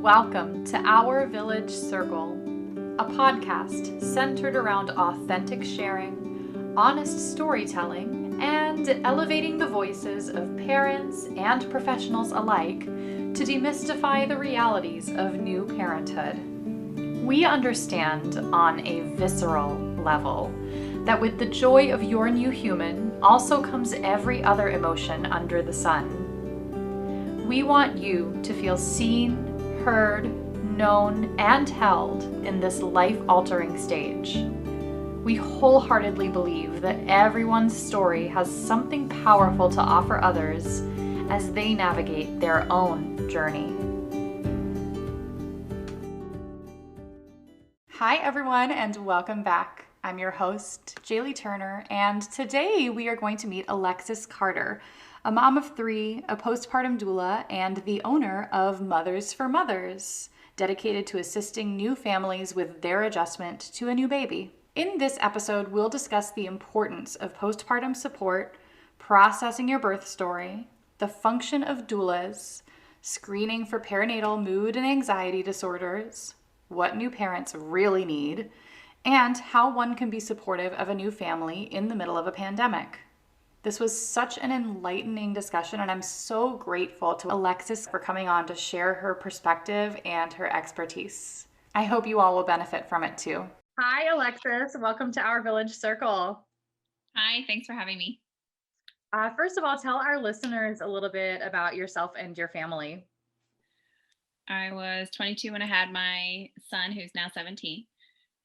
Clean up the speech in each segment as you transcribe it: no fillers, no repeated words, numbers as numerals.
Welcome to Our Village Circle, a podcast centered around authentic sharing, honest storytelling, and elevating the voices of parents and professionals alike to demystify the realities of new parenthood. We understand on a visceral level that with the joy of your new human also comes every other emotion under the sun. We want you to feel seen, heard, known, and held in this life-altering stage. We wholeheartedly believe that everyone's story has something powerful to offer others as they navigate their own journey. Hi everyone, and welcome back. I'm your host, Jaylee Turner, and today we are going to meet Alexis Carter, a mom of 3, a postpartum doula, and the owner of Mothers4Mothers, dedicated to assisting new families with their adjustment to a new baby. In this episode, we'll discuss the importance of postpartum support, processing your birth story, the function of doulas, screening for perinatal mood and anxiety disorders, what new parents really need, and how one can be supportive of a new family in the middle of a pandemic. This was such an enlightening discussion, and I'm so grateful to Alexis for coming on to share her perspective and her expertise. I hope you all will benefit from it too. Hi, Alexis. Welcome to Our Village Circle. Hi, thanks for having me. First of all, tell our listeners a little bit about yourself and your family. I was 22 when I had my son, who's now 17,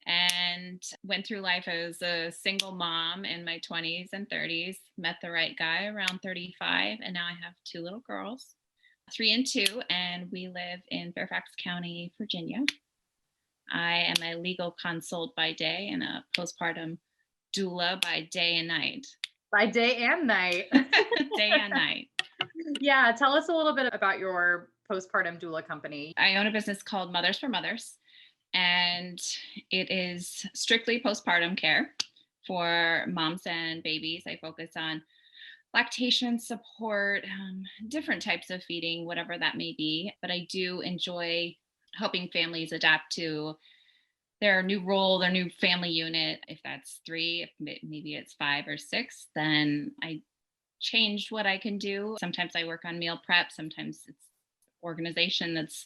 and went through life as a single mom in my 20s and 30s, met the right guy around 35, and now I have 2 little girls, 3 and 2, and we live in Fairfax County, Virginia. I am a legal consult by day and a postpartum doula by day and night. By day and night. Day and night. Yeah, tell us a little bit about your postpartum doula company. I own a business called Mothers4Mothers, and it is strictly postpartum care for moms and babies. I focus on lactation support, different types of feeding, whatever that may be. But I do enjoy helping families adapt to their new role, their new family unit. If that's 3, if maybe it's 5 or 6, then I changed what I can do. Sometimes I work on meal prep. Sometimes it's organization that's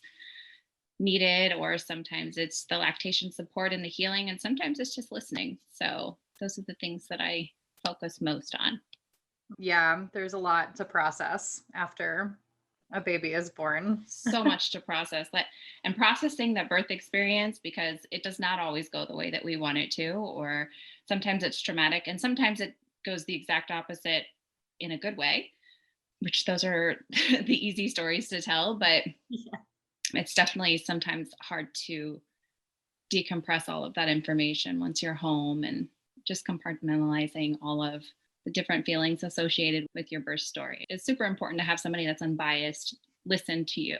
needed, or sometimes it's the lactation support and the healing, and sometimes it's just listening. So those are the things that I focus most on. Yeah, there's a lot to process after a baby is born. So much to process, and processing the birth experience, because it does not always go the way that we want it to, or sometimes it's traumatic and sometimes it goes the exact opposite in a good way, which those are the easy stories to tell, but yeah. It's definitely sometimes hard to decompress all of that information once you're home, and just compartmentalizing all of the different feelings associated with your birth story. It's super important to have somebody that's unbiased listen to you.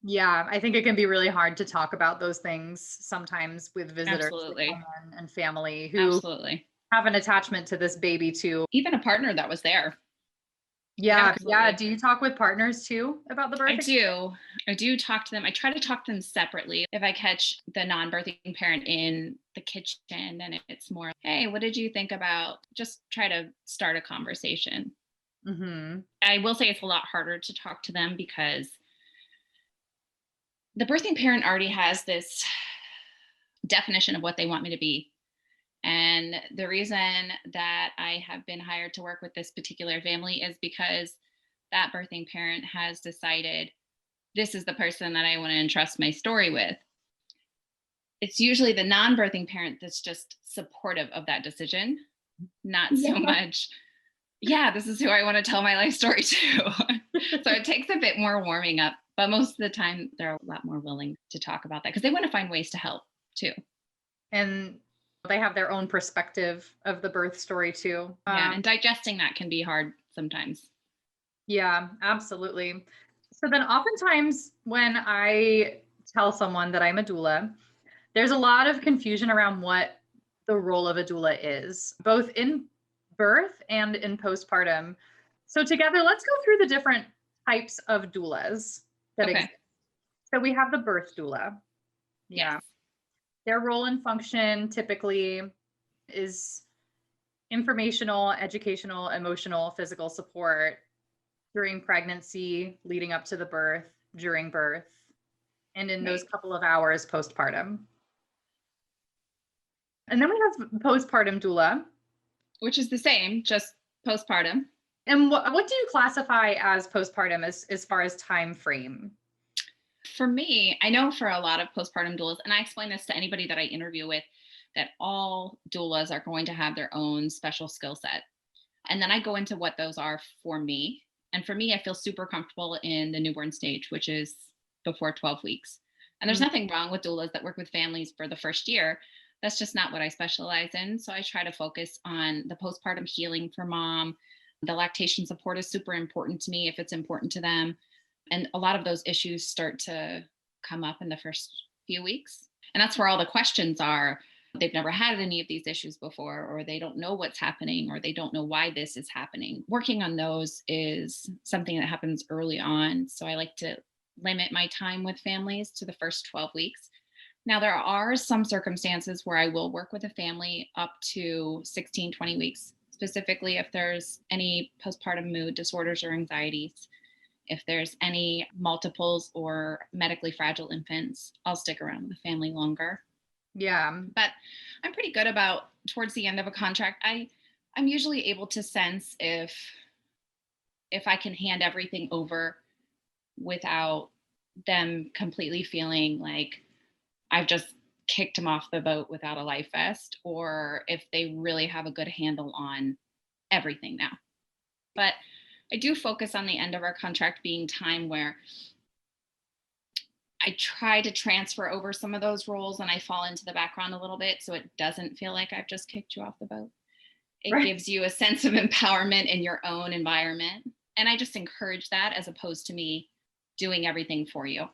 Yeah, I think it can be really hard to talk about those things sometimes with visitors. Absolutely. And family who Absolutely have an attachment to this baby too. Even a partner that was there. Yeah. Do you talk with partners too about the birth? I do talk to them. I try to talk to them separately. If I catch the non-birthing parent in the kitchen and it's more, hey, what did you think about? Just try to start a conversation. Mm-hmm. I will say it's a lot harder to talk to them because the birthing parent already has this definition of what they want me to be. And the reason that I have been hired to work with this particular family is because that birthing parent has decided this is the person that I want to entrust my story with. It's usually the non-birthing parent that's just supportive of that decision, not so much, this is who I want to tell my life story to. So it takes a bit more warming up, but most of the time they're a lot more willing to talk about that because they want to find ways to help too. And they have their own perspective of the birth story too. And digesting that can be hard sometimes. Yeah, absolutely. So then oftentimes when I tell someone that I'm a doula, there's a lot of confusion around what the role of a doula is, both in birth and in postpartum. So together, let's go through the different types of doulas that exist. So we have the birth doula. Yes. Yeah. Their role and function typically is informational, educational, emotional, physical support during pregnancy, leading up to the birth, during birth, and in those Right. couple of hours postpartum. And then we have postpartum doula. Which is the same, just postpartum. And what do you classify as postpartum as far as time frame? For me, I know for a lot of postpartum doulas, and I explain this to anybody that I interview with, that all doulas are going to have their own special skill set. And then I go into what those are for me. And for me, I feel super comfortable in the newborn stage, which is before 12 weeks. And there's Mm. nothing wrong with doulas that work with families for the first year. That's just not what I specialize in. So I try to focus on the postpartum healing for mom. The lactation support is super important to me if it's important to them. And a lot of those issues start to come up in the first few weeks. And that's where all the questions are. They've never had any of these issues before, or they don't know what's happening, or they don't know why this is happening. Working on those is something that happens early on. So I like to limit my time with families to the first 12 weeks. Now, there are some circumstances where I will work with a family up to 16, 20 weeks, specifically if there's any postpartum mood disorders or anxieties. If there's any multiples or medically fragile infants, I'll stick around with the family longer. Yeah. But I'm pretty good about towards the end of a contract. I'm usually able to sense if I can hand everything over without them completely feeling like I've just kicked them off the boat without a life vest, or if they really have a good handle on everything now. But I do focus on the end of our contract being time where I try to transfer over some of those roles and I fall into the background a little bit so it doesn't feel like I've just kicked you off the boat. It Right. gives you a sense of empowerment in your own environment. And I just encourage that as opposed to me doing everything for you.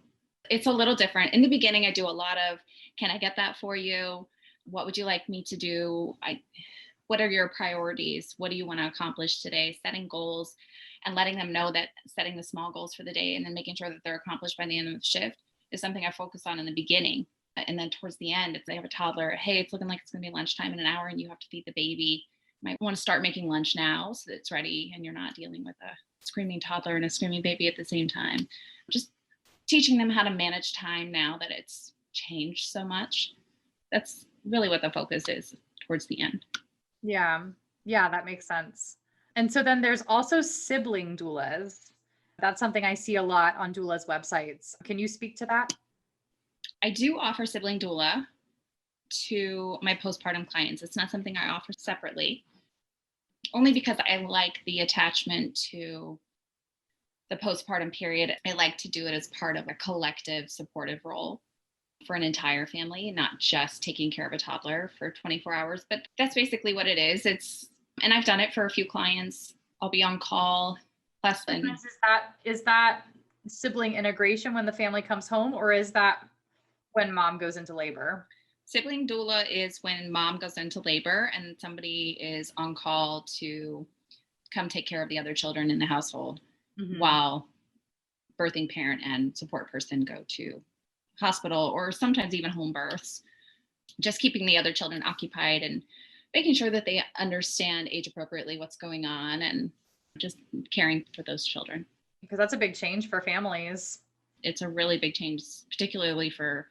It's a little different. In the beginning, I do a lot of, can I get that for you? What would you like me to do? What are your priorities? What do you want to accomplish today? Setting goals and letting them know that setting the small goals for the day and then making sure that they're accomplished by the end of the shift is something I focus on in the beginning. And then towards the end, if they have a toddler, hey, it's looking like it's going to be lunchtime in an hour and you have to feed the baby. You might want to start making lunch now so that it's ready and you're not dealing with a screaming toddler and a screaming baby at the same time. Just teaching them how to manage time now that it's changed so much. That's really what the focus is towards the end. Yeah. Yeah, that makes sense. And so then there's also sibling doulas. That's something I see a lot on doulas' websites. Can you speak to that? I do offer sibling doula to my postpartum clients. It's not something I offer separately, only because I like the attachment to the postpartum period. I like to do it as part of a collective supportive role for an entire family, not just taking care of a toddler for 24 hours. But that's basically what it is. And I've done it for a few clients. I'll be on call less than. Is that sibling integration when the family comes home, or is that when mom goes into labor? Sibling doula is when mom goes into labor and somebody is on call to come take care of the other children in the household while birthing parent and support person go to hospital or sometimes even home births. Just keeping the other children occupied and making sure that they understand age appropriately what's going on and just caring for those children. Because that's a big change for families. It's a really big change, particularly for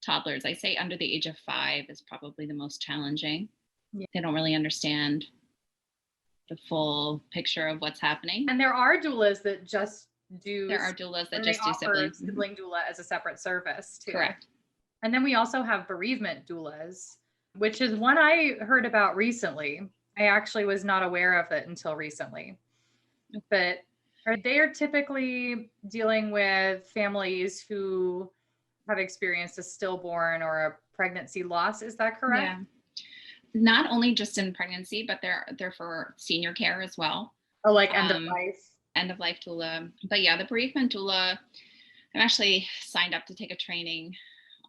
toddlers. I say under the age of 5 is probably the most challenging. Yeah. They don't really understand the full picture of what's happening. And there are doulas that just do. There are doulas that just do sibling doula as a separate service too. Correct. And then we also have bereavement doulas, which is one I heard about recently. I actually was not aware of it until recently. But they are typically dealing with families who have experienced a stillborn or a pregnancy loss. Is that correct? Yeah. Not only just in pregnancy, but they're for senior care as well. Oh, like end of life. End of life doula. But yeah, the bereavement doula, I'm actually signed up to take a training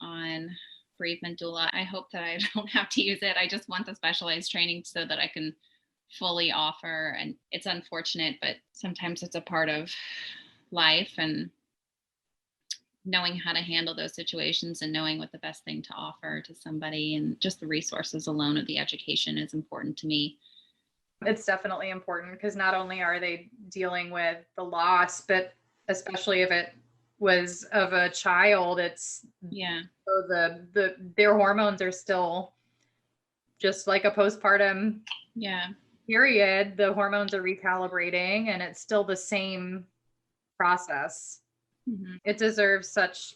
on bereavement doula. I hope that I don't have to use it. I just want the specialized training so that I can fully offer. And it's unfortunate, but sometimes it's a part of life. And knowing how to handle those situations and knowing what the best thing to offer to somebody, and just the resources alone of the education is important to me. It's definitely important because not only are they dealing with the loss, but especially if it was of a child, it's so their hormones are still just like a postpartum period. The hormones are recalibrating and it's still the same process. Mm-hmm. It deserves such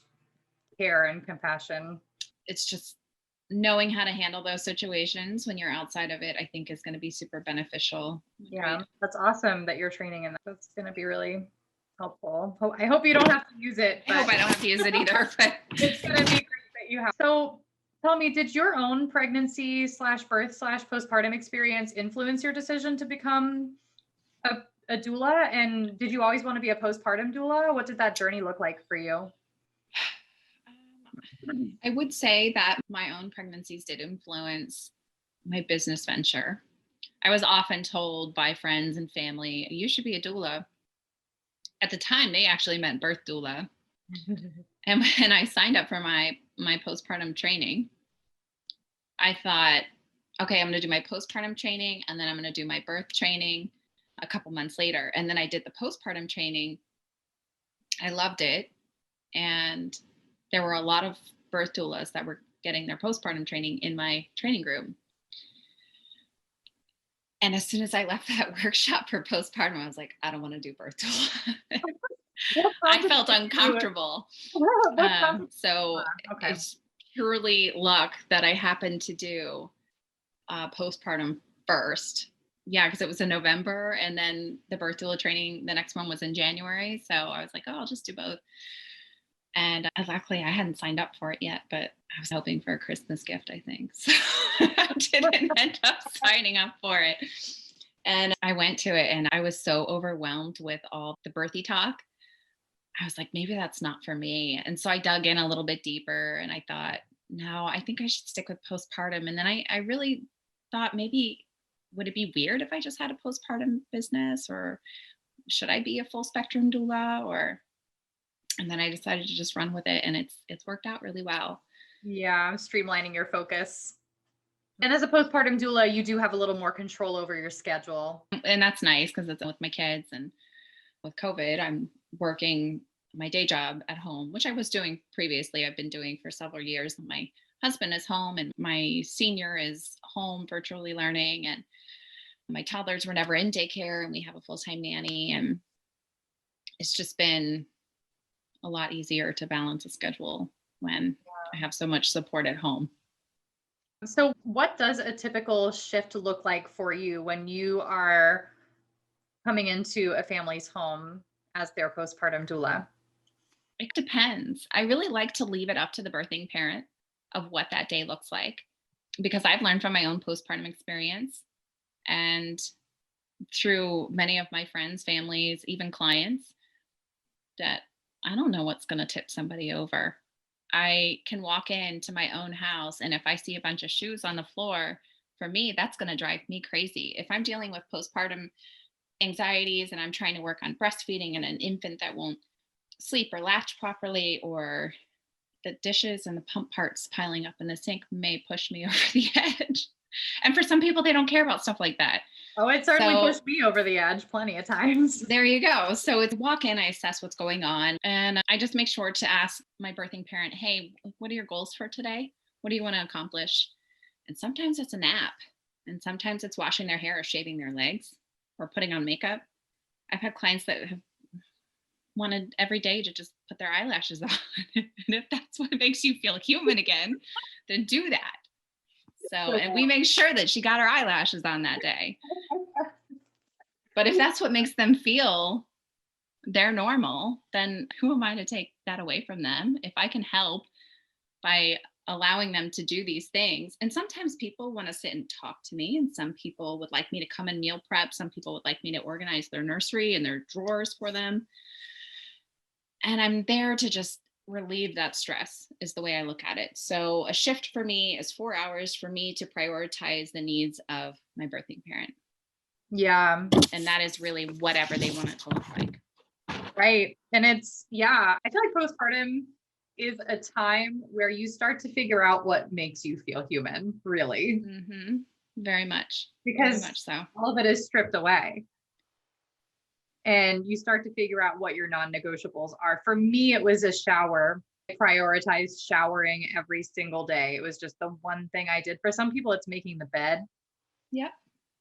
care and compassion. It's just knowing how to handle those situations when you're outside of it, I think is going to be super beneficial. Yeah, right? That's awesome that you're training in that. That's going to be really helpful. I hope you don't have to use it. I hope I don't have to use it either, but it's going to be great that you have. So tell me, did your own pregnancy / birth / postpartum experience influence your decision to become a doula? And did you always want to be a postpartum doula? What did that journey look like for you? I would say that my own pregnancies did influence my business venture. I was often told by friends and family, you should be a doula. At the time, they actually meant birth doula. And when I signed up for my postpartum training, I thought, okay, I'm going to do my postpartum training and then I'm going to do my birth training a couple months later. And then I did the postpartum training. I loved it. And there were a lot of birth doulas that were getting their postpartum training in my training group. And as soon as I left that workshop for postpartum, I was like, I don't want to do birth doula. I felt uncomfortable. So it's purely luck that I happened to do postpartum first. Yeah, because it was in November, and then the birth doula training, the next one was in January. So I was like, oh, I'll just do both. And luckily I hadn't signed up for it yet, but I was hoping for a Christmas gift, I think. So I didn't end up signing up for it. And I went to it and I was so overwhelmed with all the birthy talk. I was like, maybe that's not for me. And so I dug in a little bit deeper and I thought, no, I think I should stick with postpartum. And then I really thought, maybe would it be weird if I just had a postpartum business, or should I be a full spectrum doula? And then I decided to just run with it, and it's worked out really well. Yeah, streamlining your focus. And as a postpartum doula, you do have a little more control over your schedule. And that's nice because it's with my kids, and with COVID, I'm working my day job at home, which I was doing previously. I've been doing for several years. My husband is home and my senior is home virtually learning, and my toddlers were never in daycare, and we have a full-time nanny, and it's just been a lot easier to balance a schedule when I have so much support at home. So what does a typical shift look like for you when you are coming into a family's home as their postpartum doula? It depends. I really like to leave it up to the birthing parent of what that day looks like, because I've learned from my own postpartum experience and through many of my friends, families, even clients, that I don't know what's going to tip somebody over. I can walk into my own house, and if I see a bunch of shoes on the floor, for me, that's going to drive me crazy. If I'm dealing with postpartum anxieties and I'm trying to work on breastfeeding and an infant that won't sleep or latch properly, or the dishes and the pump parts piling up in the sink may push me over the edge. And for some people, they don't care about stuff like that. Oh, it certainly pushed me over the edge plenty of times. There you go. So it's walk in, I assess what's going on, and I just make sure to ask my birthing parent, hey, what are your goals for today? What do you want to accomplish? And sometimes it's a nap, and sometimes it's washing their hair or shaving their legs or putting on makeup. I've had clients that have wanted every day to just put their eyelashes on. And if that's what makes you feel human again, then do that. So, and we make sure that she got her eyelashes on that day. But if that's what makes them feel they're normal, then who am I to take that away from them? If I can help by allowing them to do these things. And sometimes people want to sit and talk to me, and some people would like me to come and meal prep. Some people would like me to organize their nursery and their drawers for them. And I'm there to just relieve that stress, is the way I look at it. So a shift for me is 4 hours for me to prioritize the needs of my birthing parent. Yeah. And that is really whatever they want it to look like. Right. And it's, I feel like postpartum is a time where you start to figure out what makes you feel human, really, Mm-hmm. Very much. Very because much so. all of it is stripped away. And you start to figure out what your non-negotiables are. For me, it was a shower. I prioritized showering every single day. It was just the one thing I did. For some people, it's making the bed. Yep.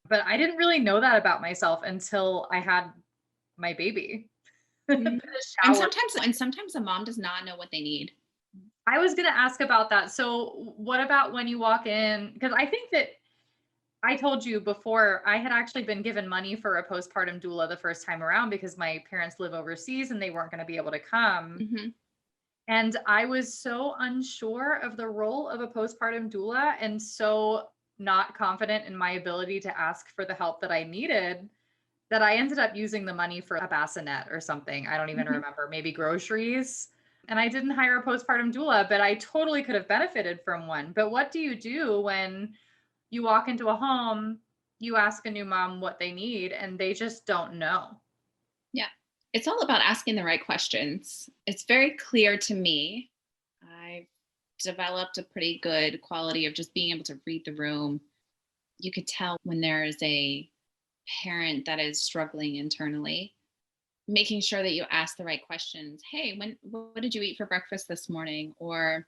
But I didn't really know that about myself until I had my baby. Mhm. The And shower. sometimes a mom does not know what they need. I was going to ask about that. So, what about when you walk in? Because I think that I told you before, I had actually been given money for a postpartum doula the first time around because my parents live overseas and they weren't going to be able to come. Mm-hmm. And I was so unsure of the role of a postpartum doula and so not confident in my ability to ask for the help that I needed that I ended up using the money for a bassinet or something. I don't even Mm-hmm. remember, maybe groceries. And I didn't hire a postpartum doula, but I totally could have benefited from one. But what do you do when you walk into a home, you ask a new mom what they need, and they just don't know? Yeah. It's all about asking the right questions. It's very clear to me. I've developed a pretty good quality of just being able to read the room. You could tell when there is a parent that is struggling internally, making sure that you ask the right questions. Hey, what did you eat for breakfast this morning? Or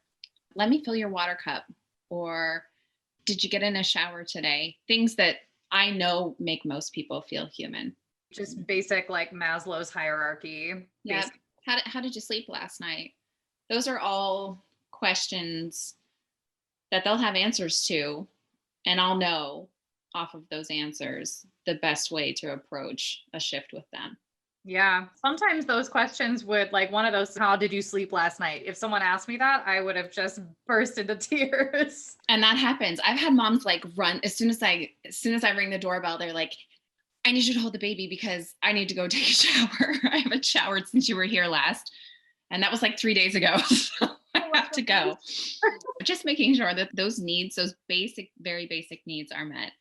let me fill your water cup. Or did you get in a shower today? Things that I know make most people feel human. Just basic, like Maslow's hierarchy. Yeah. Basic. How did you sleep last night? Those are all questions that they'll have answers to, and I'll know off of those answers the best way to approach a shift with them. Yeah. Sometimes those questions would, like one of those, how did you sleep last night? If someone asked me that, I would have just burst into tears. And that happens. I've had moms like run as soon as I ring the doorbell, they're like, I need you to hold the baby because I need to go take a shower. I haven't showered since you were here last. And that was like 3 days ago. So I have to go. Just making sure that those needs, those basic, very basic needs are met.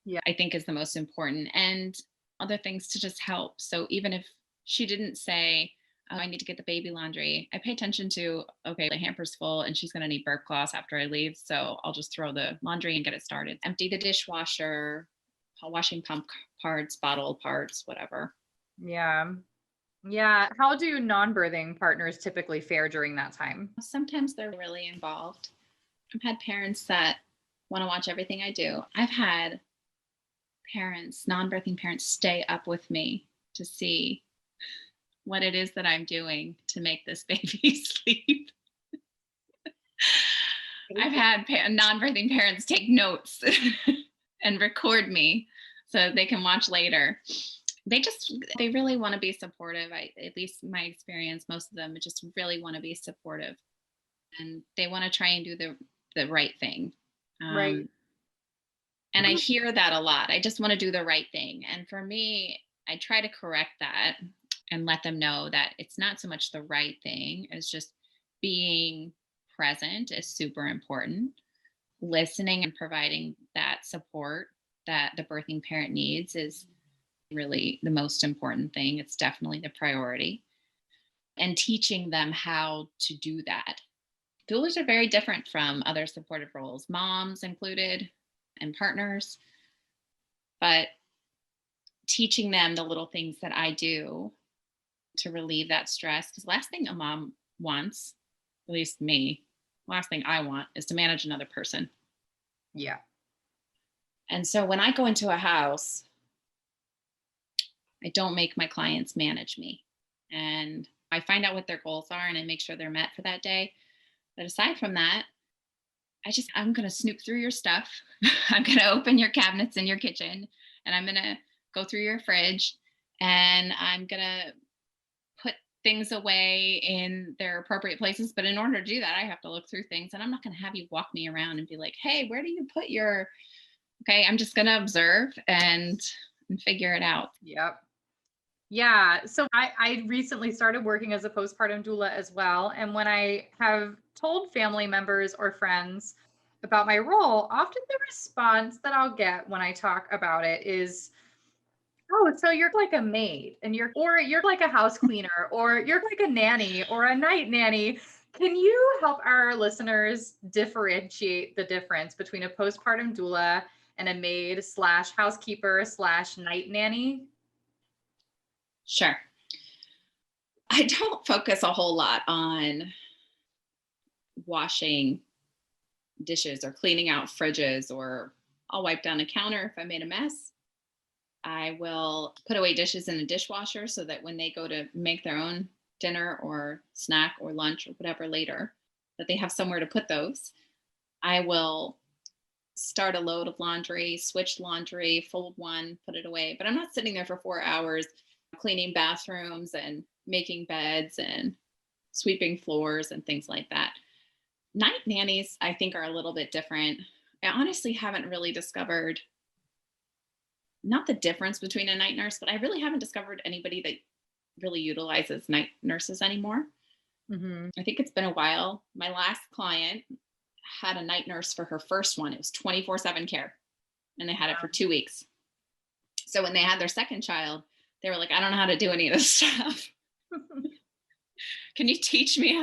Yeah. I think is the most important, and other things to just help. So even if she didn't say, oh, I need to get the baby laundry, I pay attention to, okay, the hamper's full and she's going to need burp cloths after I leave. So I'll just throw the laundry and get it started. Empty the dishwasher, washing pump parts, bottle parts, whatever. Yeah. Yeah. How do non-birthing partners typically fare during that time? Sometimes they're really involved. I've had parents that want to watch everything I do. I've had parents, non-birthing parents, stay up with me to see what it is that I'm doing to make this baby sleep. I've had non-birthing parents take notes and record me so they can watch later. They really want to be supportive. At least my experience, most of them just really want to be supportive, and they want to try and do the right thing. Right. And I hear that a lot. I just want to do the right thing. And for me, I try to correct that and let them know that it's not so much the right thing, it's just being present is super important. Listening and providing that support that the birthing parent needs is really the most important thing. It's definitely the priority. And teaching them how to do that. Doulas are very different from other supportive roles, moms included and partners, but teaching them the little things that I do to relieve that stress. Because last thing a mom wants, at least me, last thing I want is to manage another person. Yeah. And so when I go into a house, I don't make my clients manage me. And I find out what their goals are and I make sure they're met for that day. But aside from that, I'm going to snoop through your stuff. I'm going to open your cabinets in your kitchen and I'm going to go through your fridge and I'm going to put things away in their appropriate places. But in order to do that, I have to look through things and I'm not going to have you walk me around and be like, hey, where do you put your, okay, I'm just going to observe and figure it out. Yep. Yeah. So I recently started working as a postpartum doula as well. And when I have told family members or friends about my role, often the response that I'll get when I talk about it is, oh, so you're like a maid or you're like a house cleaner or you're like a nanny or a night nanny. Can you help our listeners differentiate the difference between a postpartum doula and a maid slash housekeeper slash night nanny? Sure. I don't focus a whole lot on washing dishes or cleaning out fridges, or I'll wipe down a counter if I made a mess. I will put away dishes in the dishwasher so that when they go to make their own dinner or snack or lunch or whatever later, that they have somewhere to put those. I will start a load of laundry, switch laundry, fold one, put it away. But I'm not sitting there for 4 hours cleaning bathrooms and making beds and sweeping floors and things like that. Night nannies, I think, are a little bit different. I honestly haven't really discovered, not the difference between a night nurse, but I really haven't discovered anybody that really utilizes night nurses anymore. Mm-hmm. I think it's been a while. My last client had a night nurse for her first one. It was 24/7 care, and they had it for 2 weeks. So when they had their second child, they were like, I don't know how to do any of this stuff. Can you teach me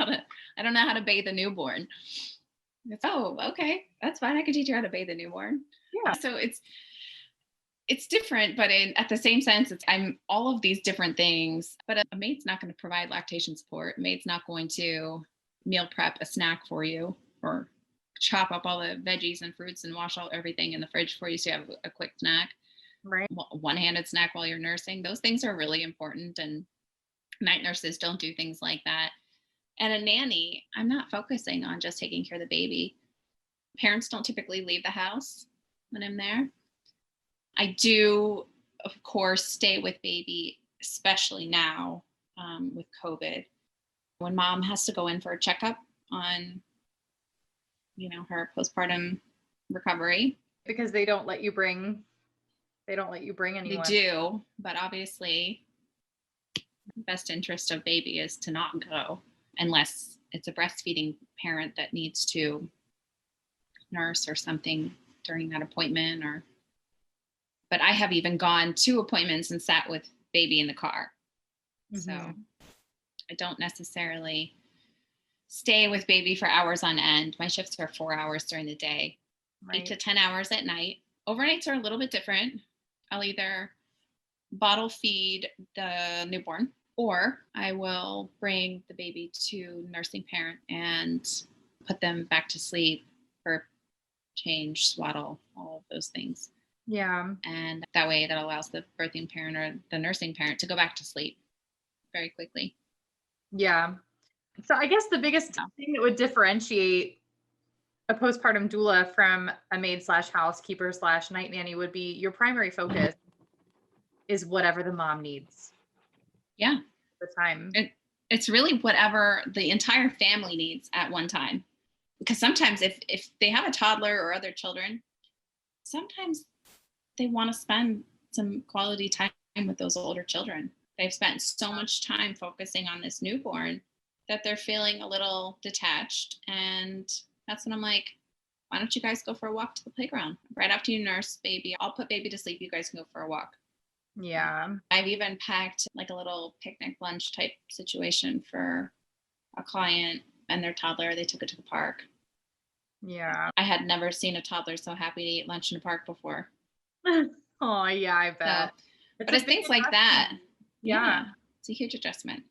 I don't know how to bathe a newborn. Oh, okay, that's fine. I can teach you how to bathe a newborn. Yeah. So it's different, but at the same sense, I'm all of these different things, but a maid's not going to provide lactation support. A maid's not going to meal prep a snack for you or chop up all the veggies and fruits and wash everything in the fridge for you so you have a quick snack. Right. One-handed snack while you're nursing. Those things are really important, and night nurses don't do things like that. And a nanny, I'm not focusing on just taking care of the baby. Parents don't typically leave the house when I'm there. I do, of course, stay with baby, especially now with COVID, when mom has to go in for a checkup on, her postpartum recovery. Because they don't let you bring anyone. They do, but obviously the best interest of baby is to not go unless it's a breastfeeding parent that needs to nurse or something during that appointment. But I have even gone to appointments and sat with baby in the car. Mm-hmm. So I don't necessarily stay with baby for hours on end. My shifts are 4 hours during the day, right. 8 to 10 hours at night. Overnights are a little bit different. I'll either bottle feed the newborn, or I will bring the baby to nursing parent and put them back to sleep, burp, change, swaddle, all of those things. Yeah. And that way that allows the birthing parent or the nursing parent to go back to sleep very quickly. Yeah. So I guess the biggest thing that would differentiate a postpartum doula from a maid slash housekeeper slash night nanny would be your primary focus is whatever the mom needs. Yeah. At the time. It's really whatever the entire family needs at one time. Because sometimes if they have a toddler or other children, sometimes they want to spend some quality time with those older children. They've spent so much time focusing on this newborn that they're feeling a little detached. And that's when I'm like, why don't you guys go for a walk to the playground? Right after you nurse baby, I'll put baby to sleep. You guys can go for a walk. Yeah. I've even packed like a little picnic lunch type situation for a client and their toddler. They took it to the park. Yeah. I had never seen a toddler so happy to eat lunch in a park before. Oh, yeah, I bet. So, but it's things like that. Yeah. It's a huge adjustment.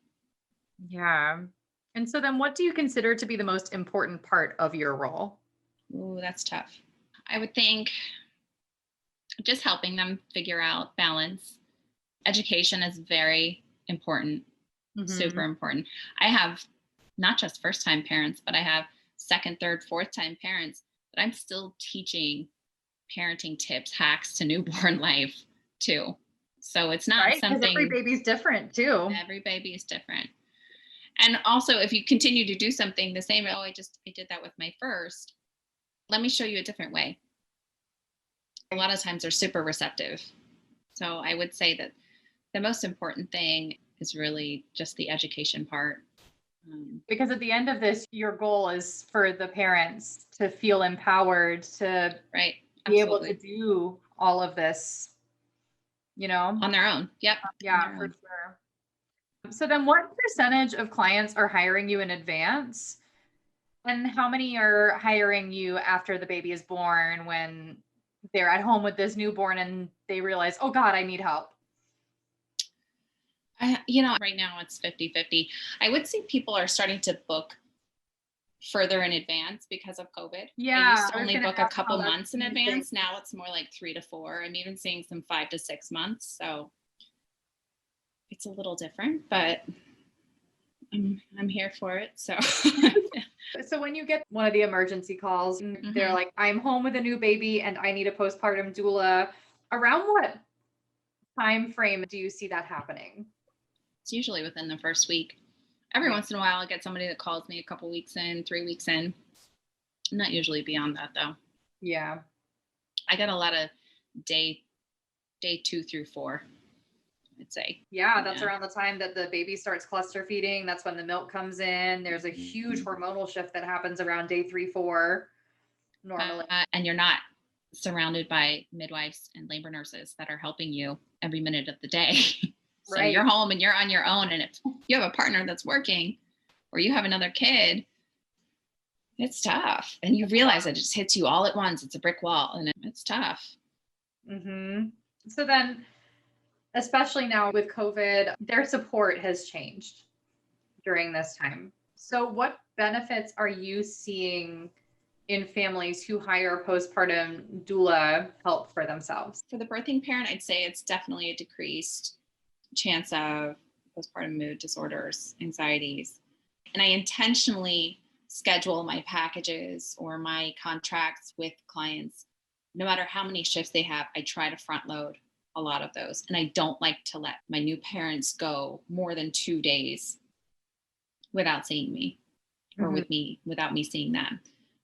Yeah. And so then what do you consider to be the most important part of your role? Ooh, that's tough. I would think just helping them figure out balance. Education is very important, super important. I have not just first-time parents, but I have second, third, fourth-time parents that I'm still teaching parenting tips, hacks to newborn life too. So it's not something. Because every baby's different too. Every baby is different. And also, if you continue to do something the same, I did that with my first. Let me show you a different way. A lot of times they're super receptive. So I would say that the most important thing is really just the education part. Because at the end of this, your goal is for the parents to feel empowered to be able to do all of this, on their own. Yep. Yeah, for sure. So then what percentage of clients are hiring you in advance? And how many are hiring you after the baby is born when they're at home with this newborn and they realize, oh God, I need help? Right now it's 50-50. I would say people are starting to book further in advance because of COVID. I used Yeah, to I was only going to book a ask how couple that's months in changing. advance. Now it's more like 3 to 4. I'm even seeing some 5 to 6 months. So it's a little different, but I'm here for it. So So when you get one of the emergency calls, and they're Mhm. like, I'm home with a new baby and I need a postpartum doula, around what time frame do you see that happening? It's usually within the first week. Every Right. once in a while, I get somebody that calls me a couple weeks in, 3 weeks in. Not usually beyond that, though. Yeah. I get a lot of day 2 through 4, I'd say. Yeah, that's Yeah. around the time that the baby starts cluster feeding. That's when the milk comes in. There's a huge hormonal shift that happens around day 3, 4 normally. And you're not surrounded by midwives and labor nurses that are helping you every minute of the day. So Right. you're home and you're on your own. And if you have a partner that's working or you have another kid, it's tough. And you realize it just hits you all at once. It's a brick wall and it's tough. So then, especially now with COVID, their support has changed during this time. So, what benefits are you seeing in families who hire a postpartum doula help for themselves? For the birthing parent, I'd say it's definitely a decreased chance of postpartum mood disorders, anxieties. And I intentionally schedule my packages or my contracts with clients. No matter how many shifts they have, I try to front load a lot of those. And I don't like to let my new parents go more than 2 days without seeing me or Mhm. without me seeing them.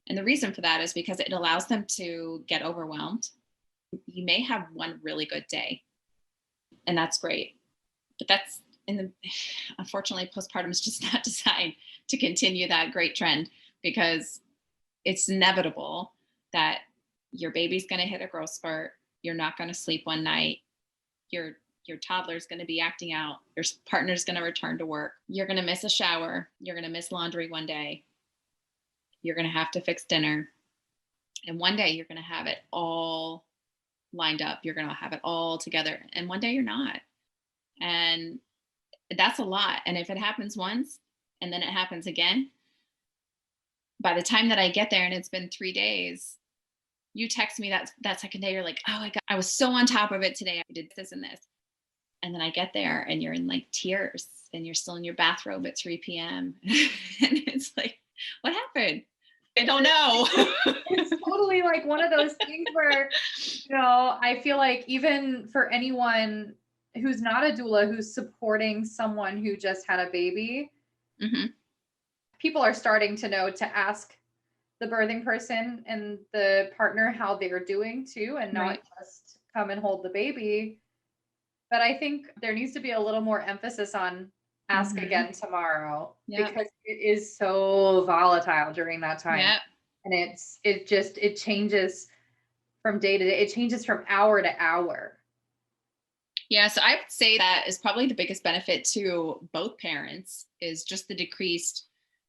And the reason for that is because it allows them to get overwhelmed. You may have one really good day, and that's great. But that's in the unfortunately, postpartum is just not designed to continue that great trend because it's inevitable that your baby's going to hit a growth spurt. You're not going to sleep one night. Your toddler's going to be acting out. Your partner's going to return to work. You're going to miss a shower. You're going to miss laundry one day. You're going to have to fix dinner. And one day you're going to have it all lined up. You're going to have it all together. And one day you're not. And that's a lot. And if it happens once and then it happens again, by the time that I get there and it's been 3 days, you text me that second day, you're like, oh my God, I was so on top of it today. I did this and this. And then I get there and you're in like tears and you're still in your bathrobe at 3 p.m. and it's like, what happened? I don't know. It's totally like one of those things where, I feel like even for anyone who's not a doula, who's supporting someone who just had a baby, Mhm. people are starting to know to ask the birthing person and the partner how they're doing too, and not Right. just come and hold the baby. But I think there needs to be a little more emphasis on ask Mhm. again tomorrow Yep. because it is so volatile during that time. Yep. And it changes from day to day. It changes from hour to hour. Yeah, so I would say that is probably the biggest benefit to both parents is just the decreased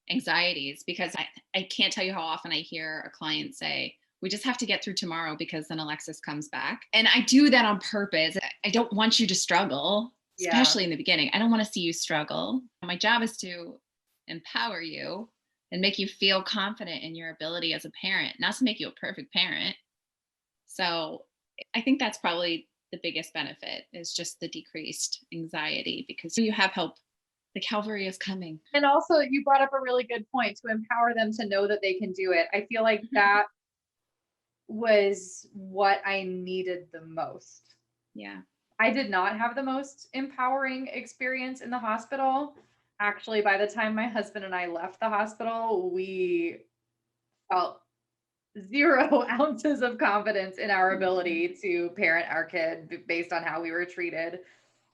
anxieties because I can't tell you how often I hear a client say, we just have to get through tomorrow because then Alexis comes back. And I do that on purpose. I don't want you to struggle, Yeah. especially in the beginning. I don't want to see you struggle. My job is to empower you and make you feel confident in your ability as a parent, not to make you a perfect parent. So I think that's probably the biggest benefit is just the decreased anxiety because you have hope. The cavalry is coming. And also, you brought up a really good point to empower them to know that they can do it. I feel like Mhm. that was what I needed the most. Yeah. I did not have the most empowering experience in the hospital. Actually, by the time my husband and I left the hospital, we felt 0 ounces of confidence in our Mhm. ability to parent our kid based on how we were treated.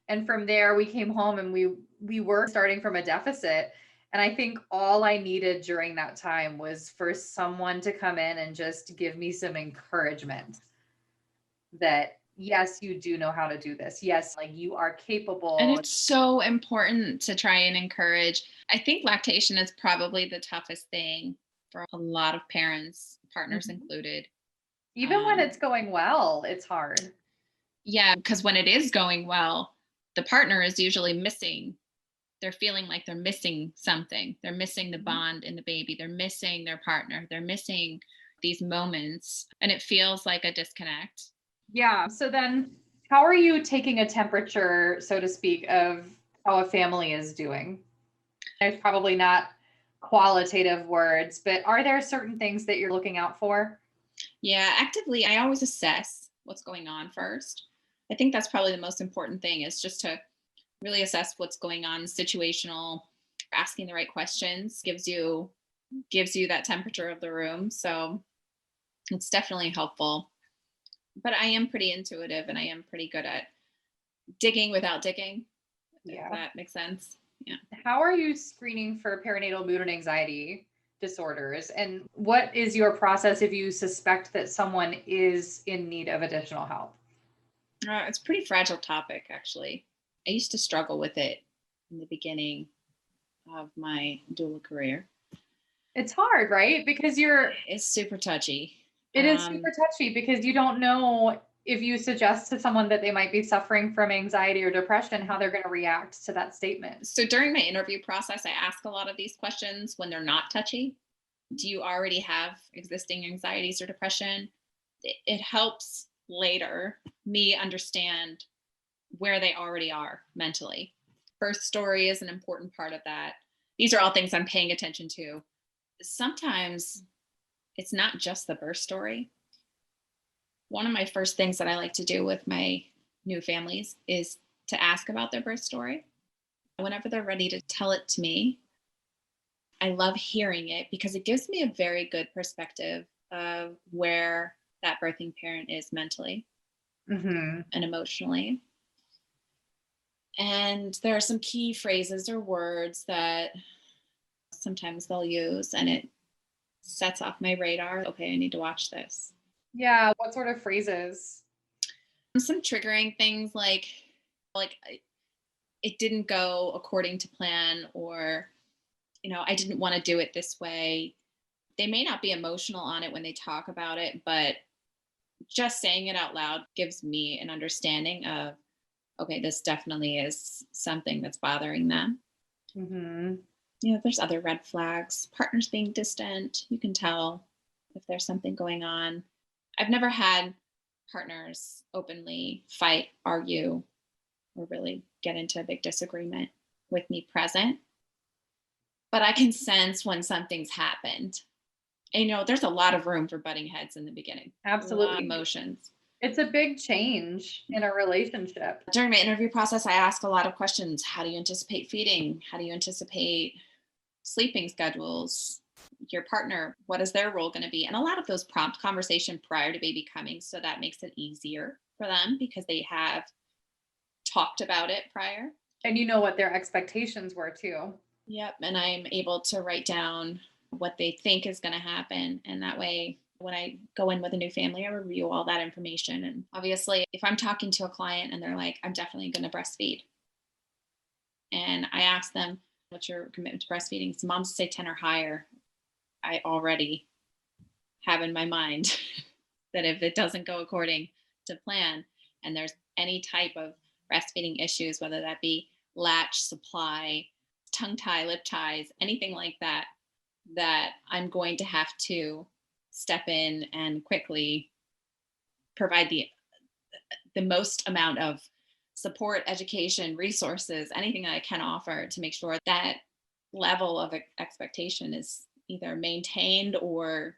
And from there, we came home and we were starting from a deficit. And I think all I needed during that time was for someone to come in and just give me some encouragement that yes, you do know how to do this. Yes, like you are And capable. it's so important to try and encourage. I think lactation is probably the toughest thing for a lot of parents, partners Mhm. included. Even when Um, it's going well, it's hard. yeah, because when it is going well, the partner is usually missing. They're feeling like they're missing something. They're missing the Mhm. bond in the baby. They're missing their partner. They're missing these moments, and it feels like a disconnect. Yeah. So then, how are you taking a temperature, so to speak, of how a family is doing? There's probably not qualitative words, but are there certain things that you're looking out for? Yeah, actively, I always assess what's going on first. I think that's probably the most important thing is just to really assess what's going on, situational, asking the right questions gives you that temperature of the room. So it's definitely helpful. But I am pretty intuitive and I am pretty good at digging without digging, if Yeah. that makes sense. Yeah. How are you screening for perinatal mood and anxiety disorders? And what is your process if you suspect that someone is in need of additional help? It's a pretty fragile topic, actually. I used to struggle with it in the beginning of my doula career. It's hard, right? Because It's super touchy. it is super touchy because you don't know if you suggest to someone that they might be suffering from anxiety or depression, how they're going to react to that statement. So during my interview process, I ask a lot of these questions when they're not touchy. Do you already have existing anxieties or depression? It helps later me understand where they already are mentally. Birth story is an important part of that. These are all things I'm paying attention to. Sometimes it's not just the birth story. One of my first things that I like to do with my new families is to ask about their birth story. Whenever they're ready to tell it to me, I love hearing it because it gives me a very good perspective of where that birthing parent is mentally Hmm. and emotionally. And there are some key phrases or words that sometimes they'll use, and it sets off my radar. Okay, I need to watch this. Yeah. What sort of phrases? Some triggering things like it didn't go according to plan, or I didn't want to do it this way. They may not be emotional on it when they talk about it, but just saying it out loud gives me an understanding of, okay, this definitely is something that's bothering them. Hmm. There's other red flags. Partners being distant, you can tell if there's something going on. I've never had partners openly fight, argue, or really get into a big disagreement with me present, but I can sense when something's happened. And, there's a lot of room for butting heads in the beginning, a lot of Absolutely. emotions. It's a big change in a relationship. During my interview process, I ask a lot of questions. How do you anticipate feeding? How do you anticipate sleeping schedules? Your partner, what is their role going to be? And a lot of those prompt conversation prior to baby coming. So that makes it easier for them because they have talked about it prior. And you know what their expectations were too. Yep. And I'm able to write down what they think is going to happen. And that way, when I go in with a new family, I review all that information. And obviously, if I'm talking to a client and they're like, I'm definitely going to breastfeed, and I ask them, what's your commitment to breastfeeding? So moms say 10 or higher. I already have in my mind that if it doesn't go according to plan and there's any type of breastfeeding issues, whether that be latch, supply, tongue tie, lip ties, anything like that, that I'm going to have to step in and quickly provide the most amount of support, education, resources, anything that I can offer to make sure that level of expectation is either maintained or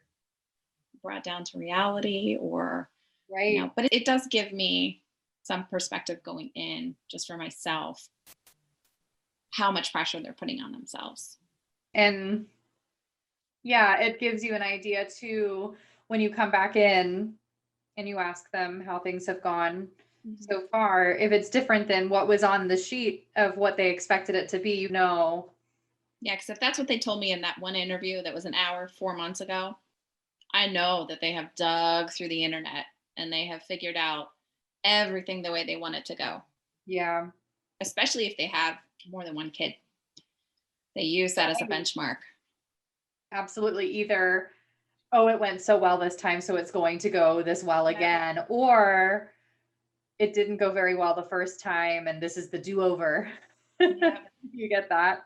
brought down to reality, or Right. but it does give me some perspective going in just for myself, how much pressure they're putting on themselves. And yeah, it gives you an idea too when you come back in and you ask them how things have gone Mm-hmm. so far. If it's different than what was on the sheet of what they expected it to be, you know. Yeah, because if that's what they told me in that one interview that was an hour 4 months ago, I know that they have dug through the internet and they have figured out everything the way they want it to go, Yeah. especially if they have more than one kid. They use that as a Right. benchmark. absolutely either, oh, it went so well this time, so it's going to go this well again, or it didn't go very well the first time, and this is the do-over. Yeah. You get that?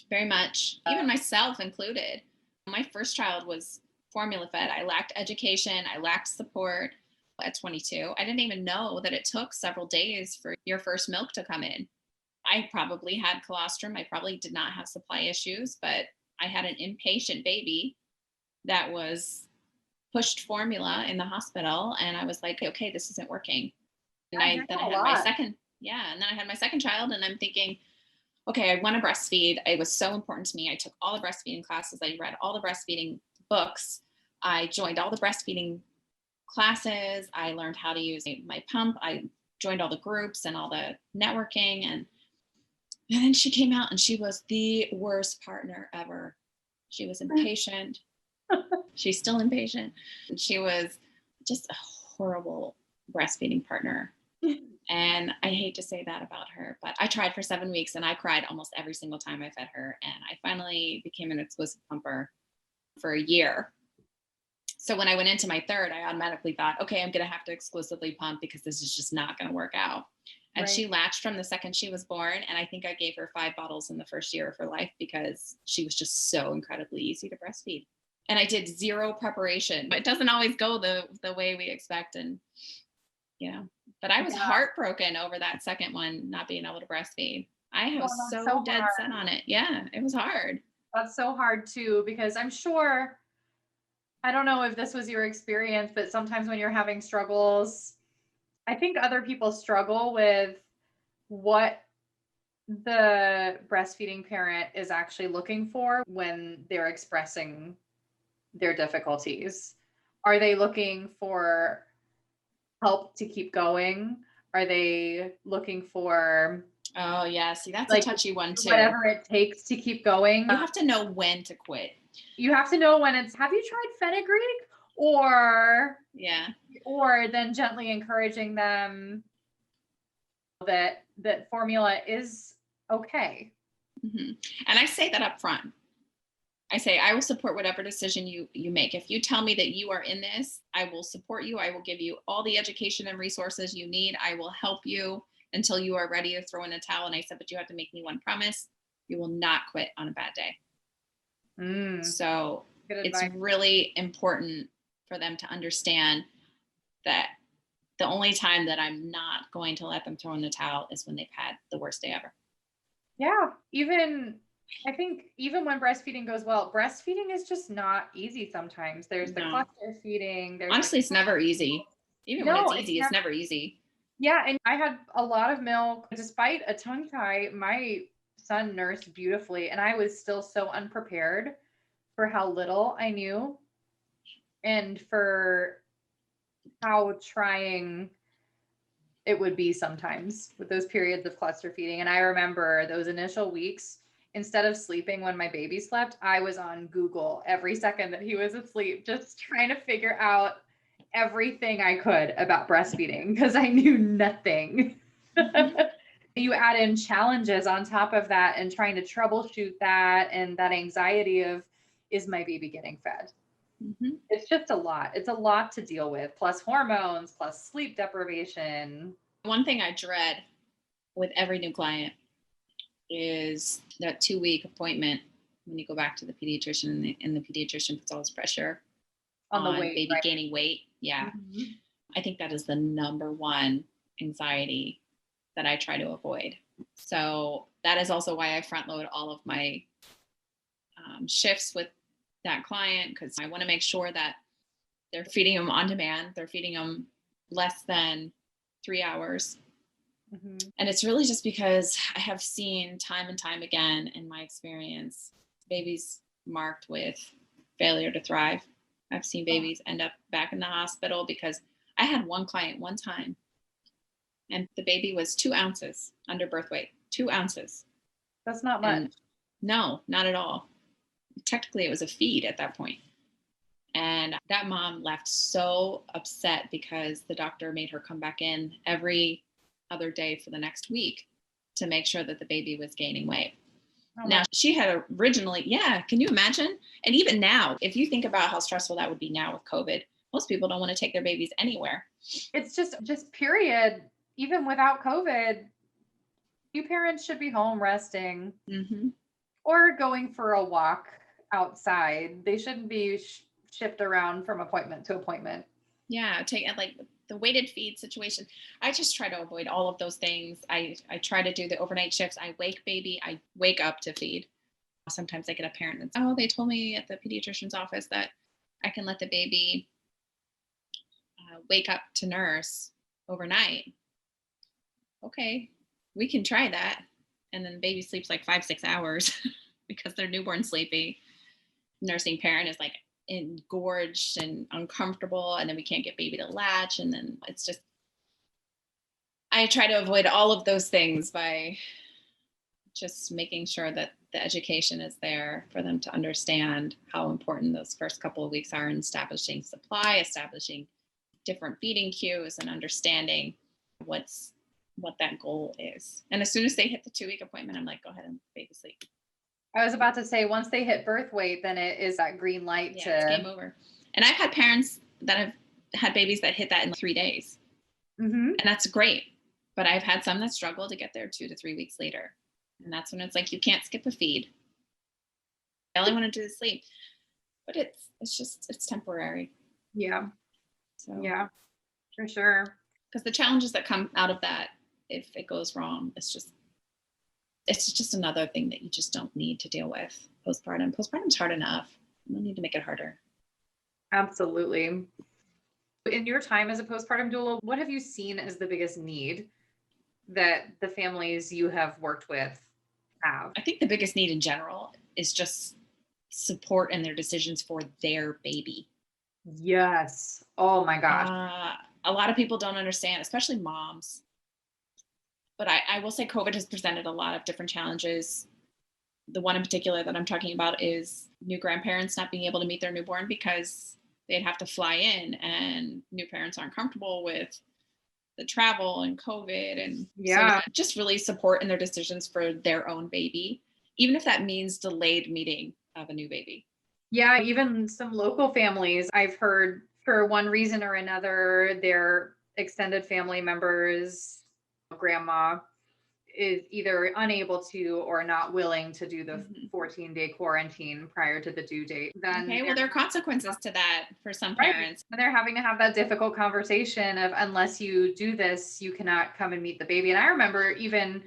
Very much, even myself included. My first child was formula fed. I lacked education. I lacked support at 22. I didn't even know that it took several days for your first milk to come in. I probably had colostrum. I probably did not have supply issues, but I had an impatient baby that was pushed formula in the hospital. And I was like, okay, this isn't working. And then I had my second, and then I had my second child, and I'm thinking, okay, I want to breastfeed. It was so important to me. I took all the breastfeeding classes. I read all the breastfeeding books. I joined all the breastfeeding classes. I learned how to use my pump. I joined all the groups and all the networking. And then she came out and she was the worst partner ever. She was impatient. She's still impatient. She was just a horrible breastfeeding partner. And I hate to say that about her, but I tried for 7 weeks and I cried almost every single time I fed her. And I finally became an exclusive pumper for a year. So when I went into my third, I automatically thought, okay, I'm going to have to exclusively pump because this is just not going to work out. And she latched from the second she was born. And I think I gave her 5 bottles in the first year of her life because she was just so incredibly easy to breastfeed. And I did zero preparation. It doesn't always go the way we expect. And, but I was heartbroken over that second one not being able to breastfeed. I was so dead set on it. Yeah, it was hard. That's so hard too, because I'm sure, I don't know if this was your experience, but sometimes when you're having struggles, I think other people struggle with what the breastfeeding parent is actually looking for when they're expressing their difficulties. Are they looking for help to keep going? Are they looking for, oh yeah, see, that's a touchy one too. Whatever it takes to keep going. You have to know when to quit. You have to know when it's, have you tried fenugreek? Or then gently encouraging them that formula is okay. Mm-hmm. And I say that up front. I say, I will support whatever decision you make. If you tell me that you are in this, I will support you. I will give you all the education and resources you need. I will help you until you are ready to throw in a towel. And I said, but you have to make me one promise. You will not quit on a bad day. So it's really important for them to understand that the only time that I'm not going to let them throw in the towel is when they've had the worst day ever. Yeah. I think even when breastfeeding goes well, breastfeeding is just not easy sometimes. There's the cluster feeding. Honestly, it's never easy. Even when it's easy, it's never easy. Yeah. And I had a lot of milk. Despite a tongue tie, my son nursed beautifully. And I was still so unprepared for how little I knew and for how trying it would be sometimes with those periods of cluster feeding. And I remember those initial weeks, instead of sleeping when my baby slept, I was on Google every second that he was asleep, just trying to figure out everything I could about breastfeeding because I knew nothing. Mm-hmm. You add in challenges on top of that and trying to troubleshoot that and that anxiety of, is my baby getting fed? Mm-hmm. It's just a lot. It's a lot to deal with, plus hormones, plus sleep deprivation. One thing I dread with every new client is that 2-week appointment when you go back to the pediatrician and the pediatrician puts all this pressure on the weight, baby gaining weight. Yeah. Mm-hmm. I think that is the number one anxiety that I try to avoid. So that is also why I front load all of my shifts with that client, because I want to make sure that they're feeding them on demand. They're feeding them less than 3 hours. Mm-hmm. And it's really just because I have seen time and time again in my experience, babies marked with failure to thrive. I've seen babies end up back in the hospital because I had one client one time and the baby was 2 ounces under birth weight, 2 ounces. That's not much. And no, not at all. Technically it was a feed at that point. And that mom left so upset because the doctor made her come back in every other day for the next week to make sure that the baby was gaining weight. Oh Now my, she had originally, yeah, can you imagine? And even now, if you think about how stressful that would be now with COVID, most people don't want to take their babies anywhere. it's just period. Even without COVID, new parents should be home resting Hmm. or going for a walk outside. They shouldn't be shipped around from appointment to appointment. Yeah, take like the weighted feed situation. I just try to avoid all of those things. I try to do the overnight shifts. I wake baby, I wake up to feed. Sometimes I get a parent that's, oh, they told me at the pediatrician's office that I can let the baby wake up to nurse overnight. Okay, we can try that. And then the baby sleeps like 5, 6 hours because they're newborn sleepy. Nursing parent is like engorged and uncomfortable, and then we can't get baby to latch. And then it's just, I try to avoid all of those things by just making sure that the education is there for them to understand how important those first couple of weeks are in establishing supply, establishing different feeding cues, and understanding what that goal is. And as soon as they hit the 2-week appointment, I'm like, go ahead and baby sleep. I was about to say, once they hit birth weight, then it is that green light Yeah, to it's game over. And I've had parents that have had babies that hit that in 3 days. Mhm. And that's great. But I've had some that struggle to get there 2 to 3 weeks later. And that's when it's like, you can't skip a feed. I only want to do is sleep. But it's temporary. Yeah. So Yeah, for sure. because the challenges that come out of that, if it goes wrong, it's just another thing that you just don't need to deal with. Postpartum's hard enough. You don't need to make it harder. Absolutely. In your time as a postpartum doula, what have you seen as the biggest need that the families you have worked with have? I think the biggest need in general is just support in their decisions for their baby. Yes. Oh my gosh. A lot of people don't understand, especially moms. But I will say COVID has presented a lot of different challenges. The one in particular that I'm talking about is new grandparents not being able to meet their newborn because they'd have to fly in, and new parents aren't comfortable with the travel and COVID. And Yeah. so just really support in their decisions for their own baby, even if that means delayed meeting of a new baby. Yeah, even some local families, I've heard for one reason or another, their extended family members, grandma is either unable to or not willing to do the Mhm. 14-day quarantine prior to the due date. Then Okay, well, there are consequences to that for some right. parents. And they're having to have that difficult conversation of unless you do this, you cannot come and meet the baby. And I remember even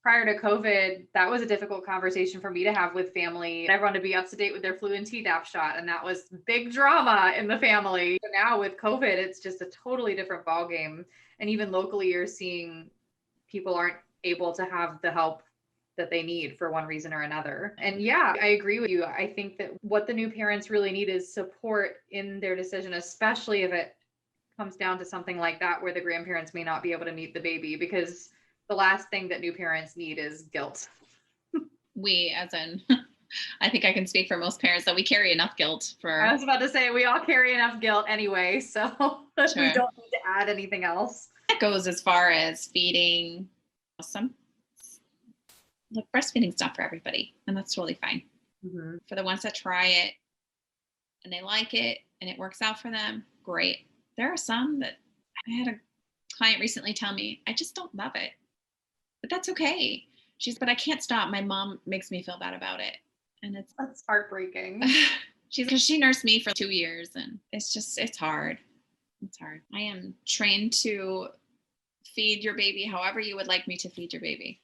prior to COVID, that was a difficult conversation for me to have with family. Everyone to be up to date with their flu and Tdap shot. And that was big drama in the family. But now with COVID, it's just a totally different ballgame. And even locally, you're seeing people aren't able to have the help that they need for one reason or another. And yeah, I agree with you. I think that what the new parents really need is support in their decision, especially if it comes down to something like that where the grandparents may not be able to meet the baby, because the last thing that new parents need is guilt. We, as in, I think I can speak for most parents that we carry enough guilt I for. was about to say we all carry enough guilt anyway, so we Sure. don't need to add anything else. That goes as far as feeding. Some, look, breastfeeding's not for everybody, and that's totally fine. Mm-hmm. For the ones that try it and they like it and it works out for them, great. There are some that I had a client recently tell me, I just don't love it, but that's okay. But I can't stop. My mom makes me feel bad about it. And That's heartbreaking. because she nursed me for 2 years, and it's hard. It's hard. I am trained to feed your baby however you would like me to feed your baby.